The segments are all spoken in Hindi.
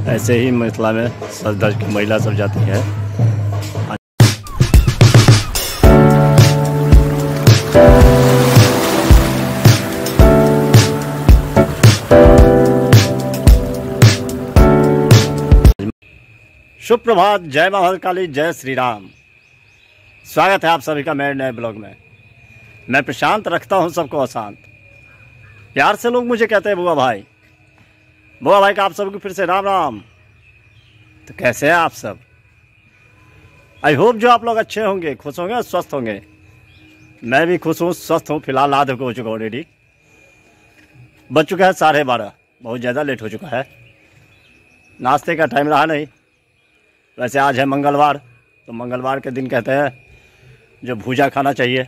ऐसे ही मिथिला में सज धज की महिला सब जाती है। शुभ प्रभात, जय मां भद्रकाली, जय श्री राम। स्वागत है आप सभी का मेरे नए ब्लॉग में। मैं प्रशांत, रखता हूं सबको अशांत। प्यार से लोग मुझे कहते हैं बुआ भाई। बुआ भाई का आप सबको फिर से राम राम। तो कैसे हैं आप सब? आई होप जो आप लोग अच्छे होंगे, खुश होंगे, स्वस्थ होंगे। मैं भी खुश हूँ, स्वस्थ हूँ। फिलहाल आधे को हो चुका ऑलरेडी। बज चुका है 12:30, बहुत ज़्यादा लेट हो चुका है। नाश्ते का टाइम रहा नहीं। वैसे आज है मंगलवार, तो मंगलवार के दिन कहते हैं जो भूजा खाना चाहिए,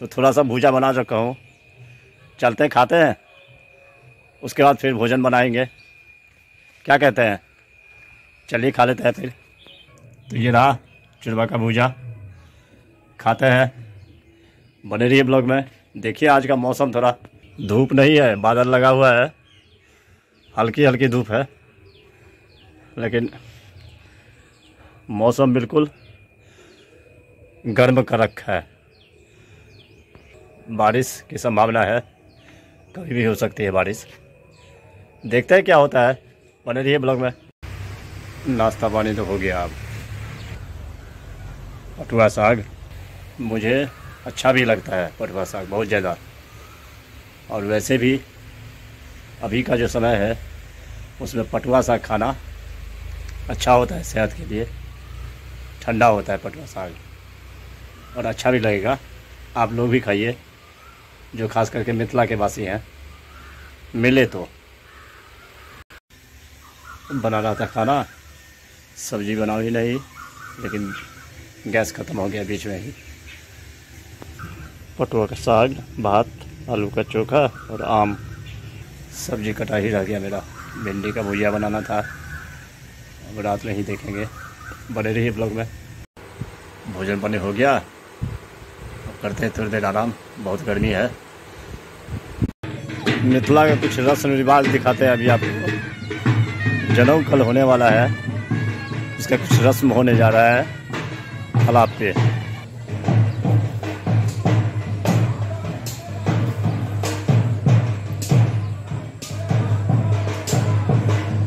तो थोड़ा सा भूजा बना रखा हूँ। चलते खाते हैं, उसके बाद फिर भोजन बनाएंगे। क्या कहते हैं? चलिए खा लेते हैं फिर। तो ये रहा चुरवा का भूजा, खाते हैं। बने रहिए ब्लॉग में। देखिए आज का मौसम, थोड़ा धूप नहीं है, बादल लगा हुआ है, हल्की हल्की धूप है, लेकिन मौसम बिल्कुल गर्म कर रखा है। बारिश की संभावना है, कभी भी हो सकती है बारिश। देखते हैं क्या होता है। बने रहिए ब्लॉग में। नाश्ता पानी तो हो गया। अब पटुआ साग मुझे अच्छा भी लगता है, पटुआ साग बहुत ज़्यादा। और वैसे भी अभी का जो समय है उसमें पटुआ साग खाना अच्छा होता है, सेहत के लिए ठंडा होता है पटुआ साग, और अच्छा भी लगेगा। आप लोग भी खाइए, जो खास करके मिथिला के वासी हैं। मिले तो बना रहा था खाना, सब्जी बनाई नहीं, लेकिन गैस ख़त्म हो गया बीच में ही। पटुआ का साग, भात, आलू का चोखा और आम। सब्जी कटा ही रह गया मेरा। भिंडी का भुजिया बनाना था, अब रात में ही देखेंगे। बने रहिए ब्लॉग में। भोजन पानी हो गया, अब करते हैं थोड़ी देर आराम। बहुत गर्मी है। मिथिला का कुछ रस्म रिवाज दिखाते हैं अभी आपको। जनेऊ कल होने वाला है, इसका कुछ रस्म होने जा रहा है तालाब पे।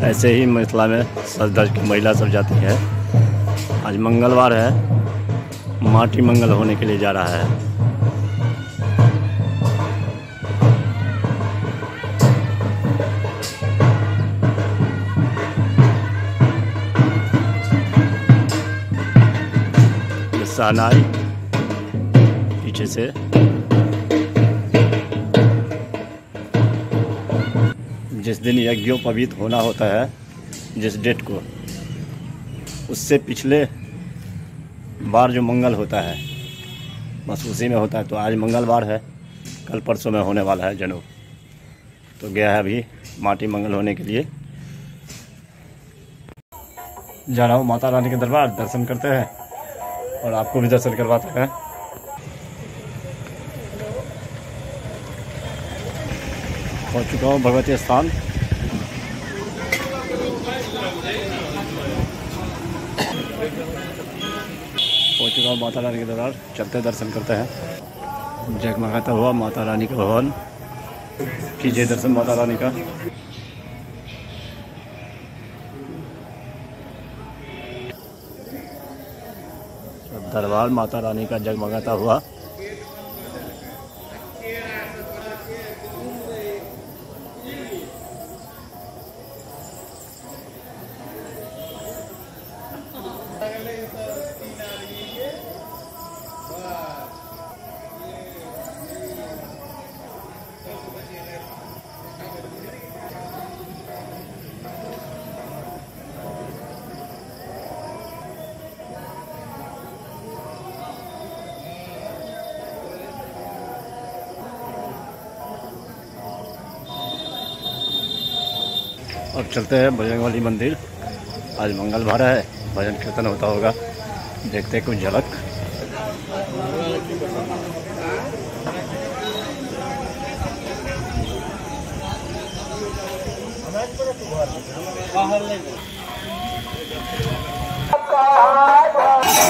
ऐसे ही मिथिला में सज धज की महिला सब जाती है। आज मंगलवार है, माटी मंगल होने के लिए जा रहा है। सहनाई पीछे से। जिस दिन यज्ञोपवीत होना होता है, जिस डेट को, उससे पिछले बार जो मंगल होता है बस उसी में होता है। तो आज मंगलवार है, कल परसों में होने वाला है जनेऊ। तो गया है अभी माटी मंगल होने के लिए। जा रहा हूँ माता रानी के दरबार, दर्शन करते हैं और आपको भी दर्शन करवाते हैं। पहुँच चुका हूँ भगवती स्थान। पहुँच चुका हूँ माता रानी के दरबार। चलते दर्शन करते हैं। जगमगाता हुआ माता रानी का भवन। कीजिए दर्शन माता रानी का। दरबार माता रानी का जगमगाता हुआ। अब चलते हैं बजरंगबली मंदिर। आज मंगलवार है, भजन कीर्तन होता होगा, देखते कुछ झलक।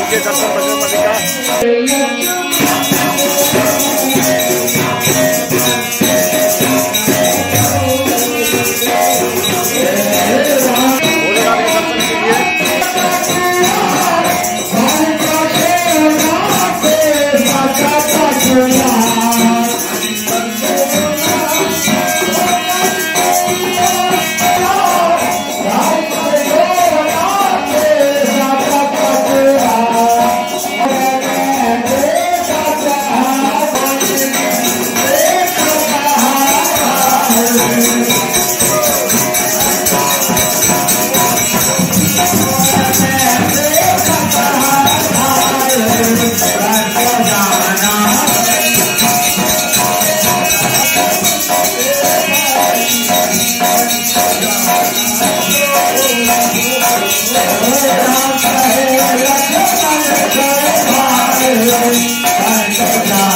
दर्शन बजरंगबली का।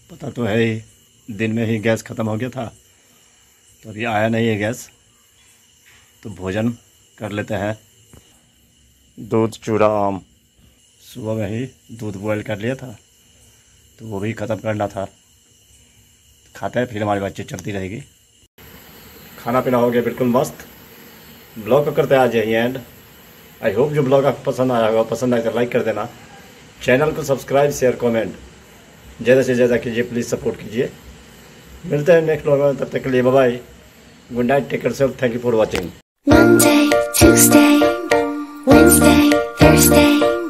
पता तो है ही, दिन में ही गैस ख़त्म हो गया था, तो अभी आया नहीं है गैस, तो भोजन कर लेते हैं। दूध चूड़ा आम, सुबह में ही दूध बॉयल कर लिया था, तो वो भी ख़त्म करना था। खाते हैं, फिर हमारी बातचीत चलती रहेगी। खाना पीना हो गया बिल्कुल मस्त। ब्लॉग को करते हैं आज यही एंड। आई होप जो ब्लॉग आपको पसंद आया होगा, पसंद आए तो लाइक कर देना, चैनल को सब्सक्राइब शेयर कमेंट ज़्यादा से ज़्यादा कीजिए, प्लीज़ सपोर्ट कीजिए। मिलते हैं नेक्स्ट ब्लॉग में, तब तक के लिए bye bye, good night, take care self, thank you for watching. Monday, Tuesday, Wednesday, Thursday